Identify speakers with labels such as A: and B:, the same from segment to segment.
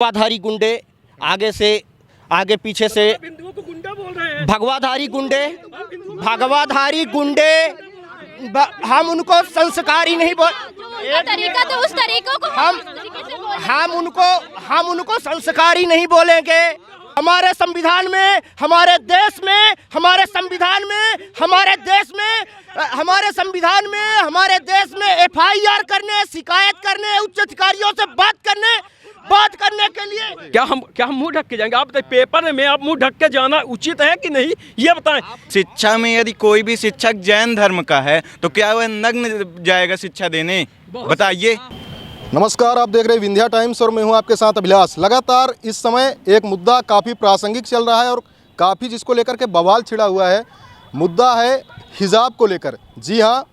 A: भगवाधारी गुंडे आगे से आगे पीछे से
B: हिंदुओं को गुंडा बोल रहे हैं।
A: भगवाधारी गुंडे हम उनको संस्कारी नहीं बोल
C: तरीका तो उस तरीकों को
A: हम उनको संस्कारी नहीं बोलेंगे। हमारे संविधान में, हमारे देश में, हमारे संविधान में, हमारे देश में एफआईआर करने, शिकायत करने, उच्च अधिकारियों से बात करने के लिए
B: क्या हम मुंह ढक के जाएंगे? आप पेपर में आप मुंह ढक के जाना उचित है कि नहीं, ये बताएं।
D: शिक्षा में यदि कोई भी शिक्षक जैन धर्म का है तो क्या वह नग्न जाएगा शिक्षा देने? बताइए।
E: नमस्कार, आप देख रहे हैं विंध्या टाइम्स और मैं हूं आपके साथ अभिलाष। लगातार इस समय एक मुद्दा काफ़ी प्रासंगिक चल रहा है और काफ़ी जिसको लेकर के बवाल छिड़ा हुआ है। मुद्दा है हिजाब को लेकर। जी हाँ,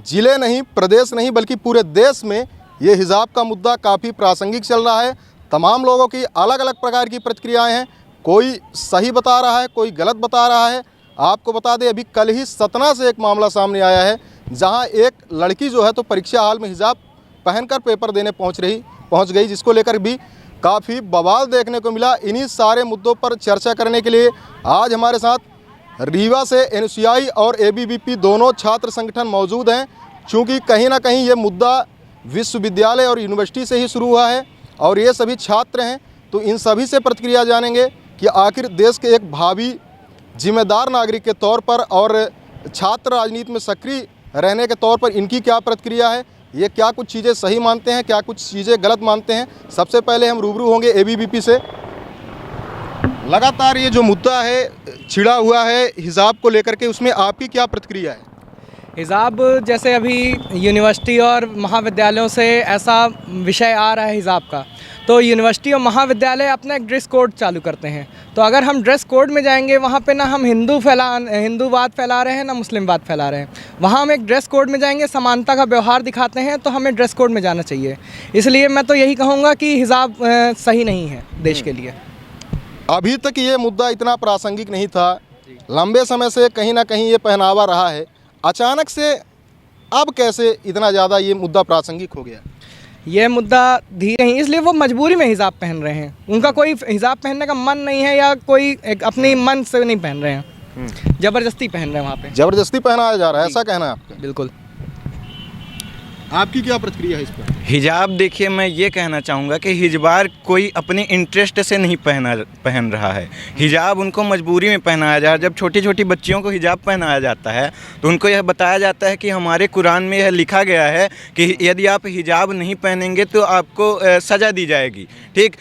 E: जिले नहीं, प्रदेश नहीं, बल्कि पूरे देश में ये हिजाब का मुद्दा काफ़ी प्रासंगिक चल रहा है। तमाम लोगों की अलग अलग प्रकार की प्रतिक्रियाएं हैं। कोई सही बता रहा है, कोई गलत बता रहा है। आपको बता दें, अभी कल ही सतना से एक मामला सामने आया है, जहां एक लड़की जो है तो परीक्षा हाल में हिजाब पहनकर पेपर देने पहुंच गई, जिसको लेकर भी काफ़ी बवाल देखने को मिला। इन्हीं सारे मुद्दों पर चर्चा करने के लिए आज हमारे साथ रीवा से एनएसयूआई और एबीवीपी दोनों छात्र संगठन मौजूद हैं। चूँकि कहीं ना कहीं ये मुद्दा विश्वविद्यालय और यूनिवर्सिटी से ही शुरू हुआ है और ये सभी छात्र हैं, तो इन सभी से प्रतिक्रिया जानेंगे कि आखिर देश के एक भावी जिम्मेदार नागरिक के तौर पर और छात्र राजनीति में सक्रिय रहने के तौर पर इनकी क्या प्रतिक्रिया है, ये क्या कुछ चीज़ें सही मानते हैं, क्या कुछ चीज़ें गलत मानते हैं। सबसे पहले हम रूबरू होंगे एबीवीपी से। लगातार ये जो मुद्दा है छिड़ा हुआ है हिजाब को लेकर के, उसमें आपकी क्या प्रतिक्रिया है?
F: हिजाब जैसे अभी यूनिवर्सिटी और महाविद्यालयों से ऐसा विषय आ रहा है हिजाब का, तो यूनिवर्सिटी और महाविद्यालय अपना एक ड्रेस कोड चालू करते हैं। तो अगर हम ड्रेस कोड में जाएंगे, वहाँ पे ना हम हिंदूवाद फैला रहे हैं, ना मुस्लिमवाद फैला रहे हैं। वहाँ हम एक ड्रेस कोड में जाएंगे, समानता का व्यवहार दिखाते हैं, तो हमें ड्रेस कोड में जाना चाहिए। इसलिए मैं तो यही कहूँगा कि हिजाब सही नहीं है देश के लिए।
E: अभी तक ये मुद्दा इतना प्रासंगिक नहीं था, लंबे समय से कहीं ना कहीं ये पहनावा रहा है। अचानक से अब कैसे इतना ज़्यादा ये मुद्दा प्रासंगिक हो गया?
F: ये मुद्दा धीरे ही, इसलिए वो मजबूरी में हिजाब पहन रहे हैं। उनका कोई हिजाब पहनने का मन नहीं है या कोई अपनी मन से नहीं पहन रहे हैं, ज़बरदस्ती पहन रहे हैं। वहाँ पे ज़बरदस्ती
E: पहनाया जा रहा है, ऐसा कहना है आपका?
F: बिल्कुल।
E: आपकी क्या प्रतिक्रिया है इस पर?
D: हिजाब, देखिए मैं ये कहना चाहूँगा कि हिजबार कोई अपने इंटरेस्ट से नहीं पहन रहा है। हिजाब उनको मजबूरी में पहनाया जा रहा है। जब छोटी छोटी बच्चियों को हिजाब पहनाया जाता है तो उनको यह बताया जाता है कि हमारे कुरान में यह लिखा गया है कि यदि आप हिजाब नहीं पहनेंगे तो आपको सज़ा दी जाएगी। ठीक,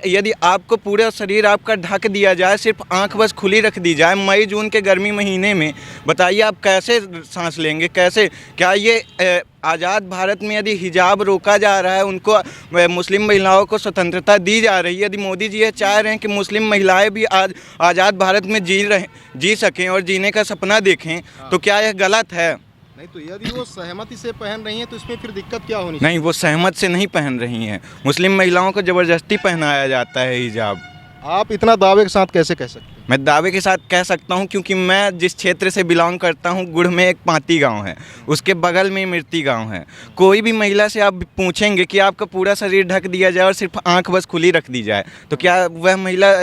D: यदि आपको पूरा शरीर आपका ढक दिया जाए, सिर्फ आँख बस खुली रख दी जाए मई जून के गर्मी महीने में, बताइए आप कैसे सांस लेंगे? कैसे? क्या ये आज़ाद भारत में यदि हिजाब रोका जा रहा है, उनको मुस्लिम महिलाओं को स्वतंत्रता दी जा रही है, यदि मोदी जी ये चाह रहे हैं कि मुस्लिम महिलाएं भी आज आज़ाद भारत में जी सकें और जीने का सपना देखें, तो क्या यह गलत है?
E: नहीं, तो यदि वो सहमति से पहन रही हैं तो इसमें फिर दिक्कत क्या होनी?
D: नहीं, वो सहमत से नहीं पहन रही हैं। मुस्लिम महिलाओं को ज़बरदस्ती पहनाया जाता है हिजाब।
E: आप इतना दावे के साथ कैसे कह सकते हैं?
D: मैं दावे के साथ कह सकता हूं क्योंकि मैं जिस क्षेत्र से बिलोंग करता हूं, गुड़ में एक पाती गांव है, उसके बगल में मिर्ती गांव है। कोई भी महिला से आप पूछेंगे कि आपका पूरा शरीर ढक दिया जाए और सिर्फ आंख बस खुली रख दी जाए, तो क्या वह महिला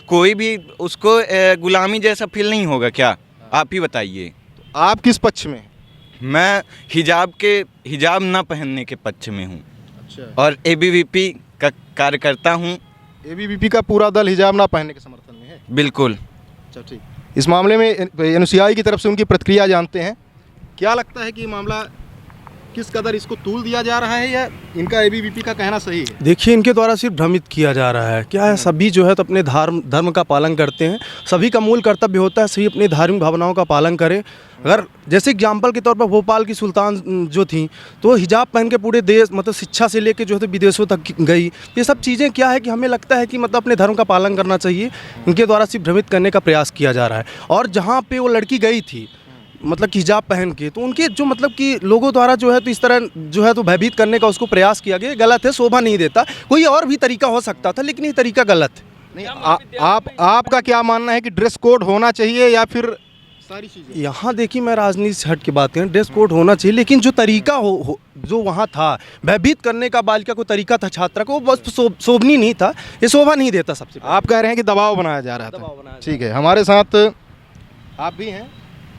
D: कोई भी उसको गुलामी जैसा फील नहीं होगा क्या? आप ही बताइए।
E: तो आप किस पक्ष में?
D: मैं हिजाब ना पहनने के पक्ष में हूँ।
E: अच्छा।
D: और एबीवीपी का कार्यकर्ता हूँ।
E: एबीवीपी का पूरा दल हिजाब ना पहनने के समर्थन में है?
D: बिल्कुल।
E: अच्छा, ठीक। इस मामले में एनएसयूआई की तरफ से उनकी प्रतिक्रिया जानते हैं। क्या लगता है कि ये मामला किस कदर इसको तूल दिया जा रहा है, या इनका एबीवीपी का कहना सही है?
G: देखिए, इनके द्वारा सिर्फ भ्रमित किया जा रहा है। क्या है, सभी जो है तो अपने धर्म का पालन करते हैं। सभी का मूल कर्तव्य होता है सभी अपनी धार्मिक भावनाओं का पालन करें। अगर जैसे एग्जाम्पल के तौर पर भोपाल की सुल्तान जो थी, तो हिजाब पहन के पूरे देश, मतलब शिक्षा से लेके जो है तो विदेशों तक गई। ये सब चीज़ें क्या है कि हमें लगता है कि मतलब अपने धर्म का पालन करना चाहिए। इनके द्वारा सिर्फ भ्रमित करने का प्रयास किया जा रहा है। और जहाँ पे वो लड़की गई थी मतलब कि हिजाब पहन के, तो उनके जो मतलब कि लोगों द्वारा जो है तो इस तरह जो है तो भयभीत करने का उसको प्रयास किया गया। गलत है, शोभा नहीं देता। कोई और भी तरीका हो सकता था, लेकिन ये तरीका गलत है।
E: नहीं, आपका क्या मानना है कि ड्रेस कोड होना चाहिए या फिर सारी चीजें।
G: यहाँ देखिए, मैं राजनीति से हट के बात करें, ड्रेस कोड होना चाहिए, लेकिन जो तरीका हो जो वहाँ था, भयभीत करने का बालिका को तरीका था, छात्रा को, वो बस शोभनीय नहीं था, ये शोभा नहीं देता। सबसे
E: आप कह रहे हैं कि दबाव बनाया जा रहा था। ठीक है, हमारे साथ आप भी हैं,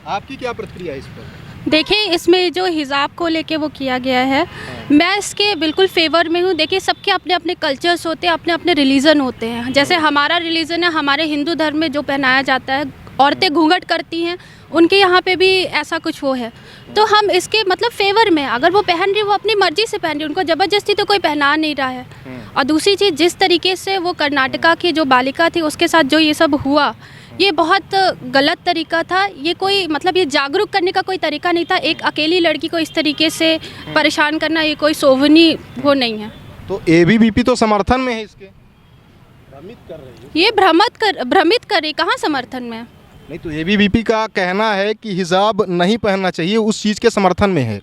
E: आपकी क्या प्रतिक्रिया है इस पर?
C: देखिए, इसमें जो हिजाब को लेके वो किया गया है, मैं इसके बिल्कुल फेवर में हूँ। देखिए, सबके अपने अपने कल्चर्स होते हैं, अपने अपने रिलीजन होते हैं। जैसे हमारा रिलीजन है, हमारे हिंदू धर्म में जो पहनाया जाता है, औरतें घूंघट करती हैं, उनके यहाँ पे भी ऐसा कुछ वो है। तो हम इसके मतलब फेवर में, अगर वो पहन रही, वो अपनी मर्जी से पहन रही, उनको ज़बरदस्ती तो कोई पहना नहीं रहा है। और दूसरी चीज़, जिस तरीके से वो कर्नाटका की जो बालिका थी, उसके साथ जो ये सब हुआ, ये बहुत गलत तरीका था। ये कोई मतलब ये जागरूक करने का कोई तरीका नहीं था। एक अकेली लड़की को इस तरीके से परेशान करना, ये कोई शोभनीय वो नहीं है।
E: तो एबीवीपी तो समर्थन में है इसके।
C: ये भ्रमित कर रही, कहाँ समर्थन में है?
E: नहीं, तो एबीवीपी का कहना है कि हिजाब नहीं पहनना चाहिए, उस चीज़ के समर्थन में है।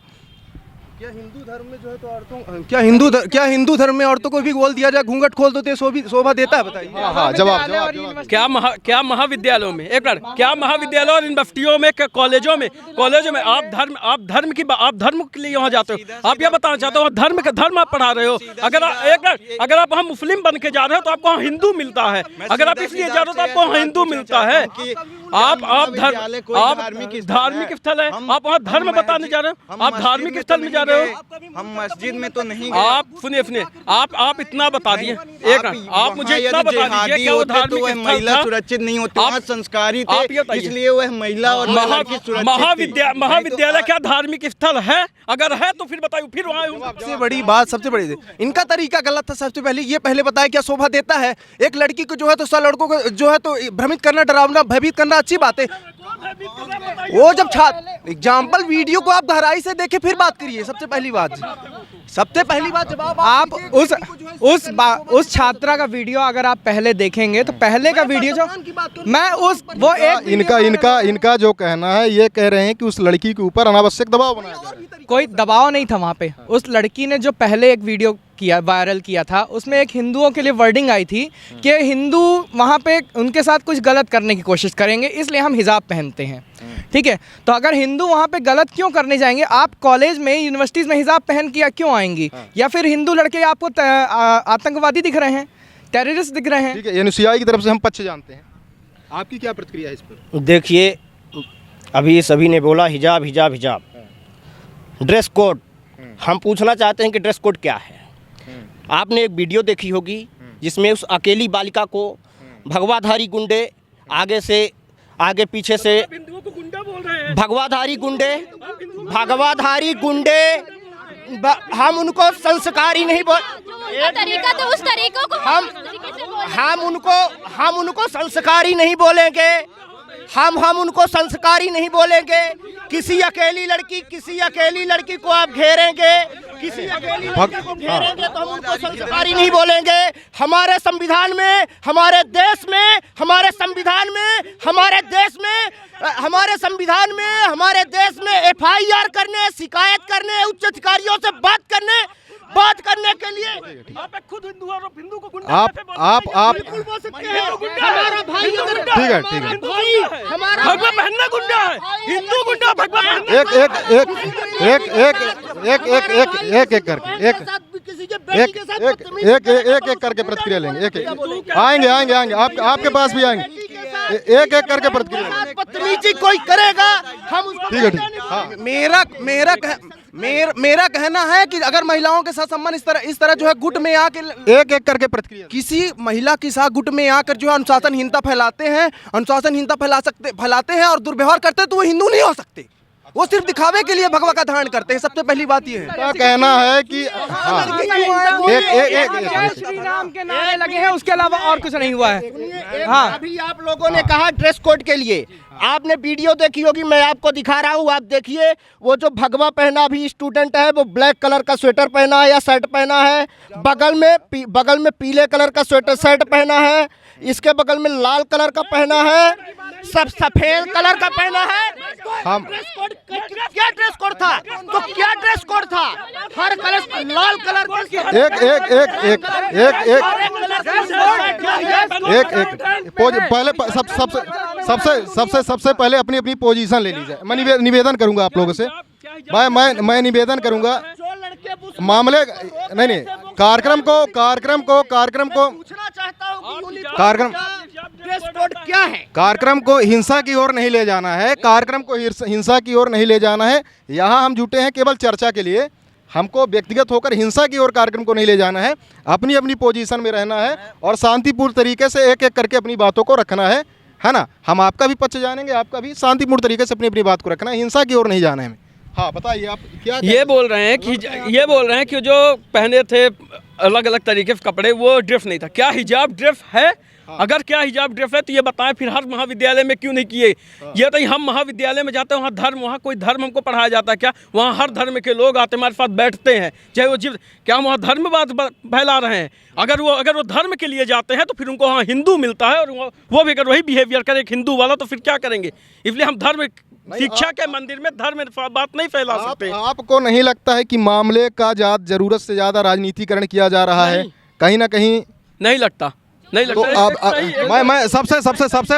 G: क्या हिंदू धर्म में जो है तो औरतों क्या हिंदू धर्म में औरतों को भी बोल दिया जाए घूंघट खोल दो तो शोभा देता है? बताइए।
E: हाँ, जवाब।
B: क्या महाविद्यालयों में, एक बार, क्या महाविद्यालय और यूनिवर्सिटियों में, कॉलेजों में आप धर्म के लिए वहाँ जाते हो? आप क्या बताना चाहते हो? धर्म आप पढ़ा रहे हो। अगर आप वहाँ मुस्लिम बन के जा रहे हो तो आपको वहाँ हिंदू मिलता है। अगर आप इसलिए जा रहे हो तो आपको वहाँ हिंदू मिलता है। आप धार्मिक स्थल है, आप वहाँ धर्म बताने जा रहे हो, आप धार्मिक स्थल में जा रहे हो।
D: हम मस्जिद में तो नहीं
B: आप सुनिए, आप इतना बता दिए, आप मुझे इतना बता दीजिए, क्या वो धार्मिक
D: तो महिला सुरक्षित नहीं होती, वहाँ संस्कारी थे, इसलिए वह महिला और
B: महाविद्यालय क्या धार्मिक स्थल है? अगर है तो फिर बताइए, फिर वहाँ
G: सबसे बड़ी इनका तरीका गलत था। सबसे पहले ये बताया क्या शोभा देता है? एक लड़की को जो है तो 100 लड़कों को जो है तो भ्रमित करना, डरावना, भयभीत करना अच्छी बात है। वो जब एग्जाम्पल वीडियो को आप गहराई से देखें फिर बात करिए। सबसे पहली बात जब
F: आप उस छात्रा का वीडियो अगर आप पहले देखेंगे तो पहले का वीडियो जो मैं उस वो एक
E: इनका जो कहना है, ये कह रहे हैं कि उस लड़की के ऊपर अनावश्यक दबाव बनाया जा रहा है।
F: कोई दबाव नहीं था वहाँ पे। उस लड़की ने जो पहले एक वीडियो वायरल किया था, उसमें एक हिंदुओं के लिए वर्डिंग आई थी कि हिंदू वहाँ पे उनके साथ कुछ गलत करने की कोशिश करेंगे, इसलिए हम हिजाब पहनते हैं। ठीक है, तो अगर हिंदू वहाँ पे गलत क्यों करने जाएंगे? आप कॉलेज में, यूनिवर्सिटीज़ में हिजाब पहन के क्यों आएंगी? या फिर हिंदू लड़के आपको आतंकवादी दिख रहे हैं, टेररिस्ट दिख रहे हैं?
E: ठीक है, एनएसयूआई की तरफ से हम पक्ष जानते हैं, आपकी क्या प्रतिक्रिया है इस पर?
A: देखिए, अभी सभी ने बोला हिजाब हिजाब हिजाब, ड्रेस कोड। हम पूछना चाहते हैं कि ड्रेस कोड क्या है? आपने एक वीडियो देखी होगी जिसमें उस अकेली बालिका को भगवाधारी गुंडे आगे पीछे से भगवाधारी गुंडे हम उनको संस्कारी नहीं बोल,
C: तरीका तो उस तरीकों को
A: हम उनको संस्कारी नहीं बोलेंगे। हम उनको संस्कारी नहीं बोलेंगे। किसी अकेली लड़की को आप घेरेंगे, किसी अकेली लड़की को घेरेंगे तो हम उनको संस्कारी नहीं बोलेंगे। हमारे संविधान में, हमारे देश में FIR करने, शिकायत करने, उच्च अधिकारियों से बात करने के लिए
B: आप खुद हिंदू और हिंदू को
E: आप
A: बिल्कुल बोल सकते हैं। हमारा भाई,
E: ठीक है,
A: भाई हमारा
B: भगवा पहनना गुंडा है, हिंदू गुंडा भगवा
E: एक करके प्रतिक्रिया लेंगे। आएंगे आपके पास भी आएंगे, एक करके प्रतिक्रिया।
A: बदतमीजी कोई करेगा हम उसको,
E: ठीक है। हाँ,
G: मेरा कहना है कि अगर महिलाओं के साथ सम्मान इस तरह जो है गुट में आके
E: एक करके प्रतिक्रिया,
G: किसी महिला के साथ गुट में आकर जो है अनुशासनहीनता फैलाते हैं और दुर्व्यवहार करते हैं, तो वो हिंदू नहीं हो सकते। वो सिर्फ दिखावे के लिए भगवा का धारण करते हैं। सबसे पहली बात ये है।
E: क्या कहना है कि
F: श्री राम के नारे लगे हैं, उसके अलावा और कुछ नहीं हुआ है। हाँ,
A: अभी आप लोगों ने कहा ड्रेस कोड के लिए, आपने वीडियो देखी होगी, मैं आपको दिखा रहा हूँ, आप देखिए। वो जो भगवा पहना भी स्टूडेंट है, वो ब्लैक कलर का स्वेटर पहना है या शर्ट पहना है, बगल में पीले कलर का शर्ट पहना है, इसके बगल में लाल कलर का पहना है, सब सफेद कलर का पहना है।
E: हम
A: क्या ड्रेस कोड था? तो क्या ड्रेस कोड था? हर कलर लाल कलर
E: पहले सबसे पहले अपनी अपनी पोजीशन ले लीजिए। मैं निवेदन करूंगा आप लोगों से, मैं निवेदन करूंगा मामले नहीं कार्यक्रम को
A: पूछना चाहता हूं कि यूनिफॉर्म का ड्रेस कोड क्या है?
E: कार्यक्रम को हिंसा की ओर नहीं ले जाना है, कार्यक्रम को हिंसा की ओर नहीं ले जाना है। यहाँ हम जुटे हैं केवल चर्चा के लिए, हमको व्यक्तिगत होकर हिंसा की ओर कार्यक्रम को नहीं ले जाना है। अपनी अपनी पोजीशन में रहना है और शांतिपूर्ण तरीके से एक एक करके अपनी बातों को रखना है ना। हम आपका भी पक्ष जानेंगे, आपका भी शांतिपूर्ण तरीके से अपनी अपनी बात को रखना है, हिंसा की ओर नहीं जाना है हमें। हाँ बताइए आप क्या
B: ये बोल रहे हैं कि जो पहने थे अलग अलग तरीके के कपड़े वो ड्रेस नहीं था। क्या हिजाब ड्रेस है? अगर क्या हिजाब ड्रेस है तो ये बताएं, फिर हर महाविद्यालय में क्यों नहीं किए? ये तो हम महाविद्यालय में जाते हैं, वहाँ कोई धर्म हमको पढ़ाया जाता है क्या? वहाँ हर धर्म के लोग आते हमारे साथ बैठते हैं, चाहे वो जीव, क्या वहाँ धर्मवाद फैला रहे हैं? अगर वो धर्म के लिए जाते हैं तो फिर उनको वहाँ हिंदू मिलता है, और वो भी अगर वही बिहेवियर करे एक हिंदू वाला तो फिर क्या करेंगे? इसलिए हम धर्म शिक्षा के मंदिर में धर्म बात नहीं फैला सकते। आपको
E: नहीं लगता है कि मामले का जरूरत से ज्यादा राजनीतिकरण किया जा रहा है कहीं ना कहीं?
B: नहीं लगता।
E: तो अब मैं सबसे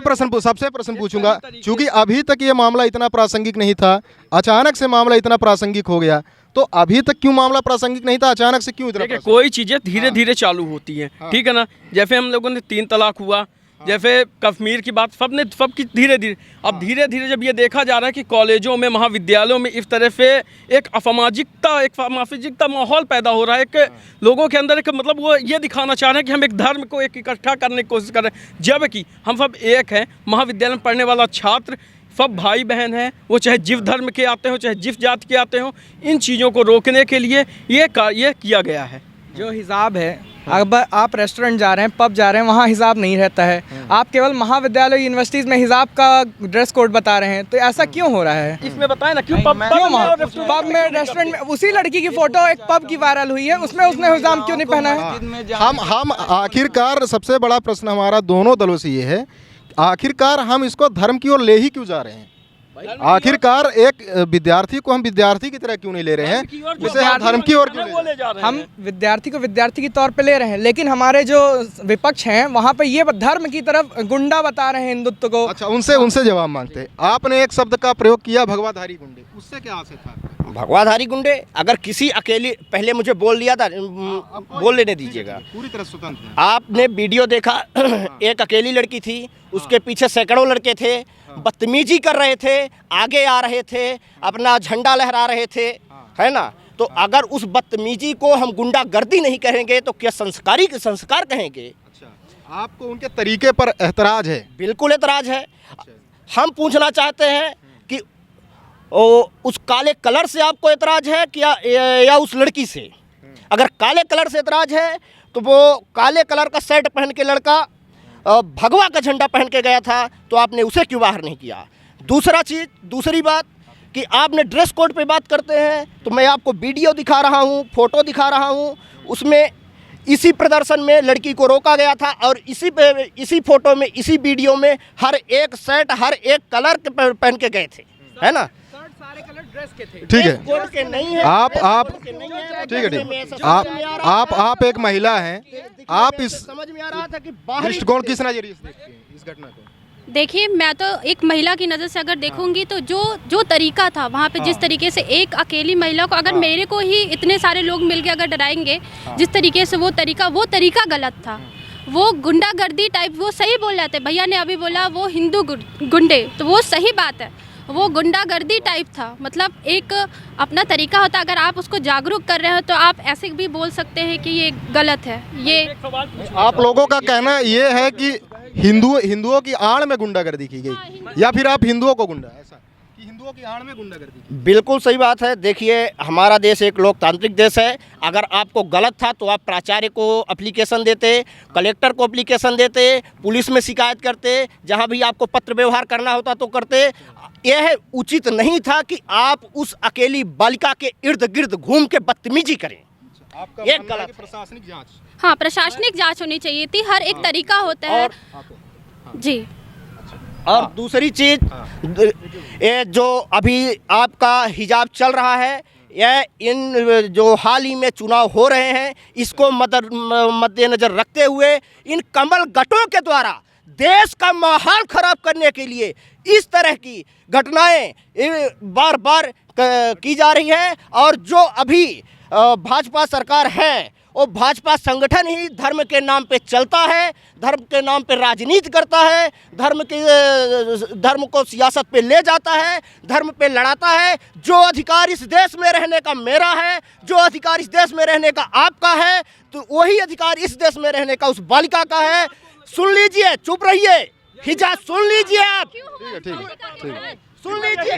E: प्रश्न पूछूंगा, क्योंकि अभी तक ये मामला इतना प्रासंगिक नहीं था, अचानक से मामला इतना प्रासंगिक हो गया, तो अभी तक क्यों मामला प्रासंगिक नहीं था, अचानक से क्यों इतना?
B: कोई चीजें धीरे धीरे चालू होती हैं, ठीक है ना। जैसे हम लोगों ने 3 तलाक हुआ, जैसे कश्मीर की बात, सबकी धीरे धीरे, अब धीरे धीरे जब ये देखा जा रहा है कि कॉलेजों में महाविद्यालयों में इस तरह से एक असामाजिकता माहौल पैदा हो रहा है, एक लोगों के अंदर एक मतलब वो ये दिखाना चाह रहे हैं कि हम एक धर्म को एक इकट्ठा करने की कोशिश कर रहे हैं, जबकि हम सब एक हैं। महाविद्यालय में पढ़ने वाला छात्र सब भाई बहन हैं, वो चाहे जिस धर्म के आते हो चाहे जिस जाति के आते हो। इन चीज़ों को रोकने के लिए ये किया गया है।
F: जो हिजाब है, अब आप रेस्टोरेंट जा रहे हैं, पब जा रहे हैं, वहाँ हिजाब नहीं रहता है। आप केवल महाविद्यालय यूनिवर्सिटीज़ में हिजाब का ड्रेस कोड बता रहे हैं, तो ऐसा क्यों हो रहा है?
B: इसमें बताएं ना क्यों
F: पब में रेस्टोरेंट में उसी लड़की की फोटो एक पब की वायरल हुई है, उसमें उसने हिजाब क्यों नहीं पहना है?
E: हम आखिरकार सबसे बड़ा प्रश्न हमारा दोनों दलों से ये है, आखिरकार हम इसको धर्म की ओर ले ही क्यों जा रहे हैं? आखिरकार एक विद्यार्थी को हम विद्यार्थी की तरह क्यों नहीं ले रहे हैं, उसे हम धर्म की ओर क्यों ले जा रहे हैं?
F: हम विद्यार्थी को विद्यार्थी के तौर पे ले रहे हैं, लेकिन हमारे जो विपक्ष हैं वहाँ पे ये धर्म की तरफ गुंडा बता रहे हैं हिंदुत्व को।
E: अच्छा, उनसे जवाब मांगते हैं। आपने एक शब्द का प्रयोग किया, भगवाधारी गुंडे, उससे क्या आशय था?
A: भगवाधारी गुंडे अगर किसी अकेली, पहले मुझे बोल लिया था, बोल लेने दीजिएगा,
E: पूरी तरह स्वतंत्र।
A: आपने वीडियो देखा, एक अकेली लड़की थी, उसके पीछे सैकड़ों लड़के थे, बदतमीजी कर रहे थे, आगे आ रहे थे, अपना झंडा लहरा रहे थे, है ना। तो अगर उस बदतमीजी को हम गुंडागर्दी नहीं कहेंगे तो क्या संस्कार कहेंगे?
E: अच्छा, आपको उनके तरीके पर एतराज है?
A: बिल्कुल एतराज है। हम पूछना चाहते हैं कि उस काले कलर से आपको एतराज है क्या, या उस लड़की से? अगर काले कलर से एतराज है तो वो काले कलर का शर्ट पहन के लड़का भगवा का झंडा पहन के गया था, तो आपने उसे क्यों बाहर नहीं किया? दूसरी बात कि आपने ड्रेस कोड पे बात करते हैं, तो मैं आपको वीडियो दिखा रहा हूँ, फोटो दिखा रहा हूँ, उसमें इसी प्रदर्शन में लड़की को रोका गया था, और इसी फोटो में, इसी वीडियो में हर एक शर्ट, हर एक कलर के पहन के गए थे, है ना।
F: सारे कलर ड्रेस के थे,
E: ठीक है।
A: कोड के नहीं है,
E: आप एक महिला हैं, आप इस
A: समझ में आ रहा था कि बाहर
E: दृष्टिकोण किस नजरिए से देखते हैं इस घटना को?
C: देखिए, मैं तो एक महिला की नज़र से अगर देखूंगी तो जो तरीका था वहाँ पे, जिस तरीके से एक अकेली महिला को, अगर मेरे को ही इतने सारे लोग मिलके अगर डराएंगे, जिस तरीके से वो तरीका गलत था। वो गुंडागर्दी टाइप, वो सही बोल रहे थे, भैया ने अभी बोला वो हिंदू गुंडे, तो वो सही बात है, वो गुंडागर्दी टाइप था। मतलब एक अपना तरीका होता, अगर आप उसको जागरूक कर रहे हो तो आप ऐसे भी बोल सकते हैं कि ये गलत है। ये
E: आप लोगों का कहना ये है कि हिंदुओं की आड़ में गुंडागर्दी की गई, या फिर आप हिंदुओं को गुंडा, ऐसा कि हिंदुओं की आड़ में गुंडागर्दी?
A: बिल्कुल सही बात है। देखिए, हमारा देश एक लोकतांत्रिक देश है। अगर आपको गलत था तो आप प्राचार्य को एप्लीकेशन देते, कलेक्टर को एप्लीकेशन देते, पुलिस में शिकायत करते, जहां भी आपको पत्र व्यवहार करना होता तो करते। यह उचित नहीं था कि आप उस अकेली बालिका के इर्द गिर्द घूम के बदतमीजी करें। ये गलत।
E: प्रशासनिक जांच,
C: हाँ, प्रशासनिक जांच होनी चाहिए थी। हर एक तरीका होता है जी।
A: और दूसरी चीज, ये जो अभी आपका हिजाब चल रहा है, यह इन जो हाल ही में चुनाव हो रहे हैं, इसको मद्देनजर रखते हुए इन कमल गटों के द्वारा देश का माहौल खराब करने के लिए इस तरह की घटनाएं बार बार की जा रही है। और जो अभी भाजपा सरकार है वो भाजपा संगठन ही धर्म के नाम पे चलता है, धर्म के नाम पे राजनीति करता है, धर्म को सियासत पे ले जाता है, धर्म पे लड़ाता है। जो अधिकार इस देश में रहने का मेरा है, जो अधिकार इस देश में रहने का आपका है, तो वही अधिकार इस देश में रहने का उस बालिका का है। सुन लीजिए, चुप रहिए, हिजाब सुन लीजिए आप, सुन लीजिए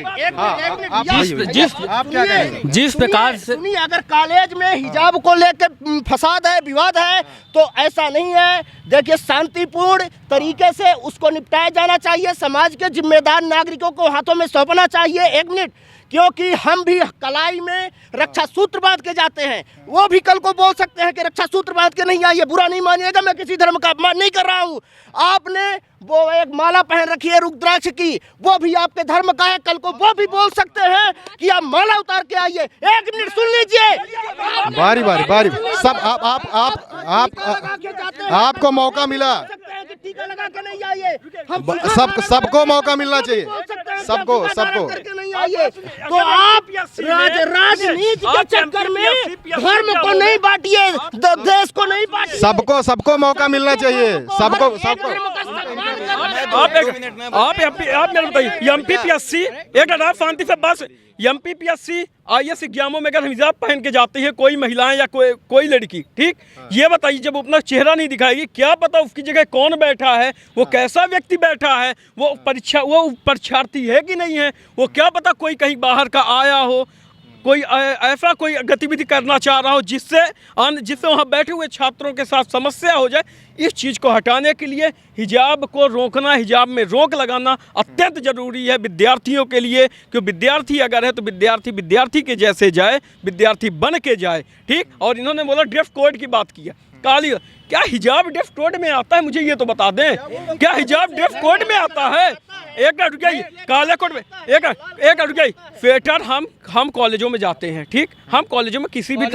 B: जिस प्रकार से
A: सुनिए, अगर कॉलेज में हिजाब को लेकर फसाद है, विवाद है, तो ऐसा नहीं है। देखिए, शांतिपूर्ण तरीके से उसको निपटाया जाना चाहिए। समाज के जिम्मेदार नागरिकों को हाथों में सौंपना चाहिए। एक मिनट, क्योंकि हम भी कलाई में रक्षा सूत्र बांध के जाते हैं, वो भी कल को बोल सकते हैं कि रक्षा सूत्र बांध के नहीं आइए, बुरा नहीं मानिएगा, मैं किसी धर्म का अपमान नहीं कर रहा हूँ। आपने वो एक माला पहन रखी है रुद्राक्ष की, वो भी आपके धर्म का है, कल को वो भी बोल सकते हैं कि आप माला उतार के आइए। एक मिनट सुन लीजिए,
E: बारी बारी सब आपको मौका मिला,
A: टीका लगा के नहीं आइए,
E: सबको मौका मिलना चाहिए, सबको
A: नहीं आइए। तो आप राजनीति के चक्कर में धर्म को नहीं बांटिए, देश को नहीं बांटिए,
E: सबको मौका मिलना चाहिए, सबको
B: आप मेरे बताइए, एमपीपीएससी एक अगर शांति से बस एमपीपीएससी आईएएस एग्जामों में अगर हम हिजाब पहन के जाती है कोई महिलाएं या कोई लड़की, ठीक, ये बताइए, जब अपना चेहरा नहीं दिखाएगी, क्या पता उसकी जगह कौन बैठा है, वो कैसा व्यक्ति बैठा है, वो परीक्षार्थी है कि नहीं है, वो क्या पता कोई कहीं बाहर का आया हो, कोई ऐसा कोई गतिविधि करना चाह रहा हो जिससे वहाँ बैठे हुए छात्रों के साथ समस्या हो जाए। इस चीज़ को हटाने के लिए हिजाब को रोकना, हिजाब में रोक लगाना अत्यंत ज़रूरी है विद्यार्थियों के लिए। क्योंकि विद्यार्थी अगर है तो विद्यार्थी के जैसे जाए, विद्यार्थी बन के जाए, ठीक। और इन्होंने बोला ड्रेस कोड की बात की है, काली, क्या हिजाब ड्रेस कोड में आता है? मुझे ये तो बता दें, क्या हिजाब ड्रेस कोड में आता है? एक रुक गई काले कोड में, एक रुक गई स्वेटर, हम कॉलेजों में जाते हैं, ठीक, हम कॉलेजों में किसी भी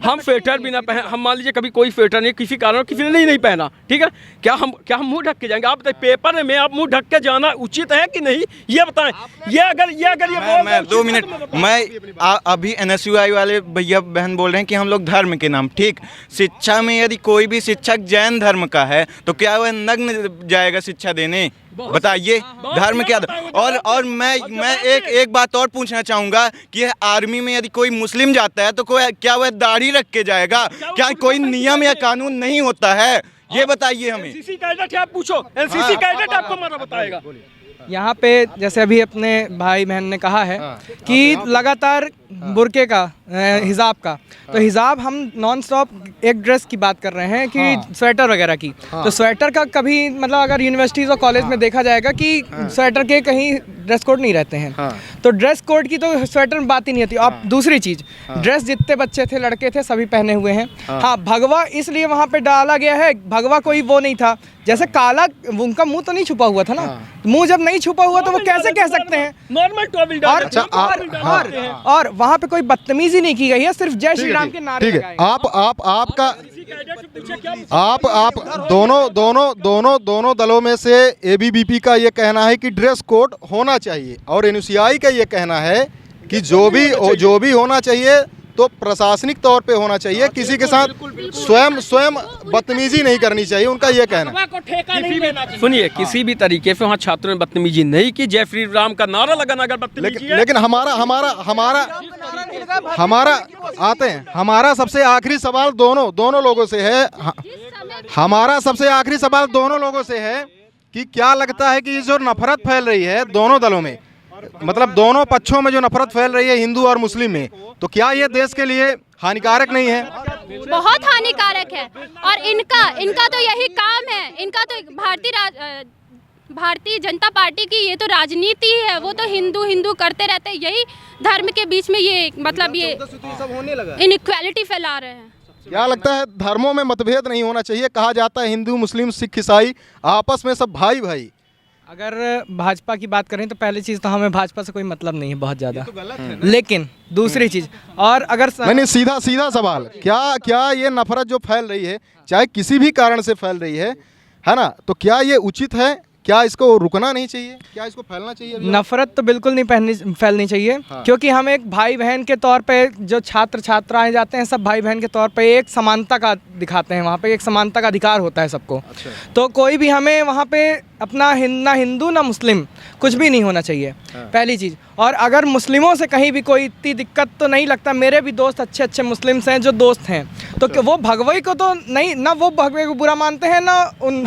B: हम स्वेटर भी ना पहन, हम मान लीजिए कभी कोई स्वेटर नहीं, किसी कारण किसी ने नहीं पहना, ठीक है, क्या हम मुंह ढक के जाएंगे? आप बताइए, पेपर में आप मुंह ढक के जाना उचित है कि नहीं, ये बताएं।
D: मैं 2 मिनट, मैं अभी NSUI वाले भैया बहन बोल रहे हैं कि हम लोग धर्म के नाम, ठीक, शिक्षा में यदि कोई भी शिक्षक जैन धर्म का है तो क्या वह नग्न जाएगा शिक्षा देने? बताइए, धर्म क्या? और मैं एक बात और पूछना चाहूंगा कि आर्मी में यदि कोई मुस्लिम जाता है तो क्या वह दाढ़ी रख के जाएगा? क्या कोई नियम या कानून नहीं होता है? ये बताइए हमें।
B: एनसीसी कैडेट है, आप पूछो, एनसीसी कैडेट आपको मना बताएगा।
F: यहाँ पे जैसे अभी अपने भाई बहन ने कहा है कि लगातार बुर्के का, हिजाब का, तो हिजाब हम नॉन स्टॉप एक ड्रेस की बात कर रहे हैं कि स्वेटर वगैरह की, तो स्वेटर का कभी मतलब अगर यूनिवर्सिटीज़ और कॉलेज में देखा जाएगा कि स्वेटर के कहीं ड्रेस कोड नहीं रहते हैं, तो ड्रेस कोड की तो स्वेटर में बात ही नहीं होती। अब दूसरी चीज़, ड्रेस जितने बच्चे थे, लड़के थे, सभी पहने हुए हैं। हाँ, भगवा इसलिए वहाँ पे डाला गया है, भगवा कोई वो नहीं था, जैसे काला, उनका मुंह तो नहीं छुपा हुआ था ना, मुंह जब नहीं छुपा हुआ तो वो कैसे कह सकते हैं?
B: नॉर्मल
F: और वहाँ पे कोई बदतमीजी नहीं की गई है, सिर्फ जय श्री राम के नारे
E: ठीक है। आप दोनों दलों में से ABVP का ये कहना है कि ड्रेस कोड होना चाहिए और NSUI का ये कहना है कि जो भी होना चाहिए तो प्रशासनिक तौर पे होना चाहिए, किसी के साथ स्वयं बदतमीजी नहीं करनी चाहिए, उनका ये कहना है।
B: सुनिए, किसी भी तरीके से वहाँ छात्रों ने बदतमीजी नहीं की, जय श्री राम का नारा लगाना अगर बदतमीजी है।
E: लेकिन हमारा सबसे आखिरी सवाल दोनों लोगों से है, हमारा सबसे आखिरी सवाल दोनों लोगों से है कि क्या लगता है कि ये जो नफरत फैल रही है दोनों दलों में, मतलब दोनों पक्षों में जो नफरत फैल रही है हिंदू और मुस्लिम में, तो क्या ये देश के लिए हानिकारक नहीं है?
C: बहुत हानिकारक है। और इनका तो यही काम है, इनका तो भारतीय जनता पार्टी की ये तो राजनीति है, वो तो हिंदू करते रहते हैं, यही धर्म के बीच में ये मतलब ये इनइक्वालिटी फैला रहे हैं।
E: क्या लगता है, धर्मों में मतभेद नहीं होना चाहिए? कहा जाता है हिंदू मुस्लिम सिख ईसाई आपस में सब भाई भाई।
F: अगर भाजपा की बात करें तो पहली चीज़ तो हमें भाजपा से कोई मतलब नहीं है बहुत ज़्यादा, लेकिन दूसरी चीज़, और अगर
E: नहीं, सीधा सवाल, क्या ये नफरत जो फैल रही है, चाहे किसी भी कारण से फैल रही है, है ना, तो क्या ये उचित है? क्या इसको रुकना नहीं चाहिए? क्या इसको फैलना चाहिए? अभी
F: नफरत तो बिल्कुल नहीं फैलनी चाहिए। क्योंकि हम एक भाई बहन के तौर पे जो छात्र छात्राएं जाते हैं, सब भाई बहन के तौर पे एक समानता का दिखाते हैं, वहाँ पे एक समानता का अधिकार होता है सबको। तो कोई भी हमें वहाँ पे अपना ना हिंदू ना मुस्लिम कुछ भी नहीं होना चाहिए, पहली चीज़। और अगर मुस्लिमों से कहीं भी कोई इतनी दिक्कत तो नहीं लगता, मेरे भी दोस्त अच्छे अच्छे मुस्लिम्स हैं जो दोस्त हैं, तो वो भगवई को तो नहीं, ना वो भगवई को बुरा मानते हैं, ना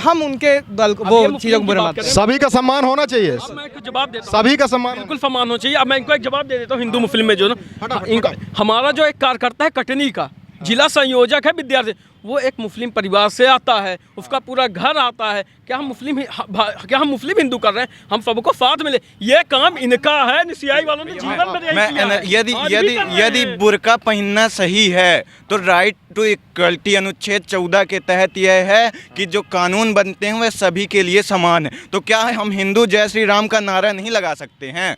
F: हम उनके दल को वो चीज़ों को बुरा मानते हैं।
E: सभी का सम्मान होना चाहिए,
B: मैं इनको जवाब देता हूँ,
E: सभी का सम्मान।
B: बिल्कुल सम्मान होना चाहिए। अब मैं इनको एक जवाब दे देता हूँ, हिंदू मुस्लिम में जो ना इनका, हमारा जो एक कार्यकर्ता है कटनी का, जिला संयोजक है विद्यार्थी, वो एक मुस्लिम परिवार से आता है, उसका पूरा घर आता है। क्या हम मुस्लिम हिंदू कर रहे हैं? हम सबको साथ मिले, ये काम इनका है। निसियाई वालों ने जीवन में यही किया है।
D: यदि बुर्का पहनना सही है तो राइट टू इक्वलिटी अनुच्छेद 14 के तहत यह है कि जो कानून बनते हैं वह सभी के लिए समान है। तो क्या हम हिंदू जय श्री राम का नारा नहीं लगा सकते हैं?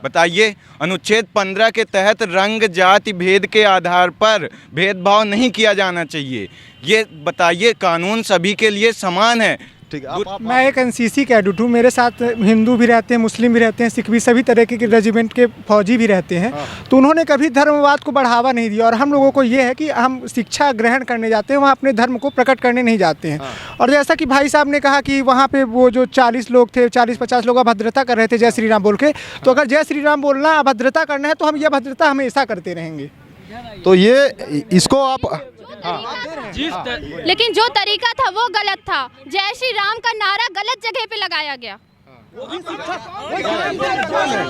D: बताइए। अनुच्छेद 15 के तहत रंग जाति भेद के आधार पर भेदभाव नहीं किया जाना चाहिए। ये बताइए, कानून सभी के लिए समान है।
E: ठीक है,
H: मैं एक एनसीसी कैडेट हूँ, मेरे साथ हिंदू भी रहते हैं, मुस्लिम भी रहते हैं, सिख भी, सभी तरह के रेजिमेंट के फौजी भी रहते हैं। तो उन्होंने कभी धर्मवाद को बढ़ावा नहीं दिया। और हम लोगों को ये है कि हम शिक्षा ग्रहण करने जाते हैं, वहाँ अपने धर्म को प्रकट करने नहीं जाते हैं। और जैसा कि भाई साहब ने कहा कि वहाँ पे वो जो 40 लोग थे, 40-50 लोग अभद्रता कर रहे थे जय श्री राम बोल के, तो अगर जय श्री राम बोलना अभद्रता करना है तो हम ये अभद्रता हमेशा करते रहेंगे।
E: तो ये इसको आप
C: लेकिन जो तरीका था वो गलत था। जय श्री राम का नारा गलत जगह पे लगाया गया।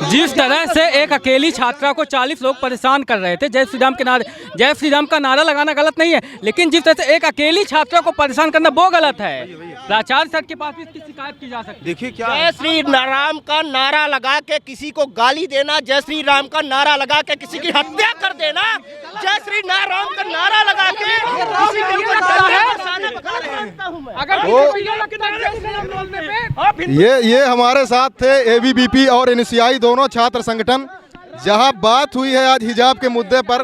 I: जिस तरह से एक अकेली छात्रा को 40 लोग परेशान कर रहे थे जय श्री राम के नारे, जय श्री राम का नारा लगाना गलत नहीं है, लेकिन जिस तरह से एक अकेली छात्रा को परेशान करना वो गलत है। प्राचार्य सर के पास भी इसकी शिकायत की जा सकती है।
G: देखिए क्या
A: जय श्री राम का नारा लगा के किसी को गाली देना, जय श्री राम का नारा लगा के किसी की हत्या कर देना, जय श्री राम का नारा लगा के किसी के ऊपर
E: ये हमारे साथ थे एबीवीपी और एनसीआई दोनों छात्र संगठन। जहां बात हुई है आज हिजाब के मुद्दे पर,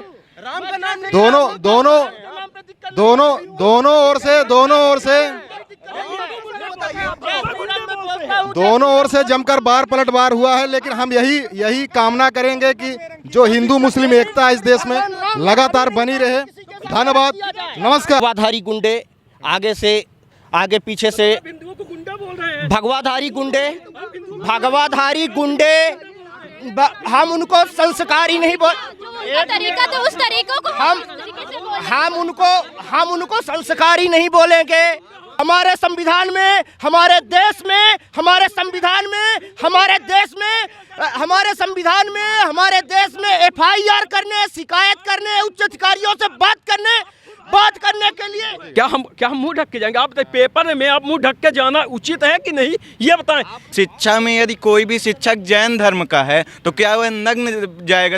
E: दोनों ओर से जमकर बार पलटवार हुआ है। लेकिन हम यही कामना करेंगे कि जो हिंदू मुस्लिम एकता इस देश में लगातार बनी रहे। धन्यवाद, नमस्कार।
A: भगवाधारी गुंडे आगे से आगे पीछे से भगवाधारी गुंडे हम उनको संस्कारी नहीं बोल,
C: तरीका तो उस तरीकों को
A: हम उनको संस्कारी नहीं बोलेंगे। हमारे संविधान में, हमारे देश में, हमारे देश में FIR करने, शिकायत करने, उच्च अधिकारियों से बात करने के लिए
B: क्या हम मुंह ढक के जाएंगे? आप पेपर में आप मुंह ढक के जाना उचित है कि नहीं, ये बताएं।
D: शिक्षा में यदि कोई भी शिक्षक जैन धर्म का है तो क्या वह नग्न जाएगा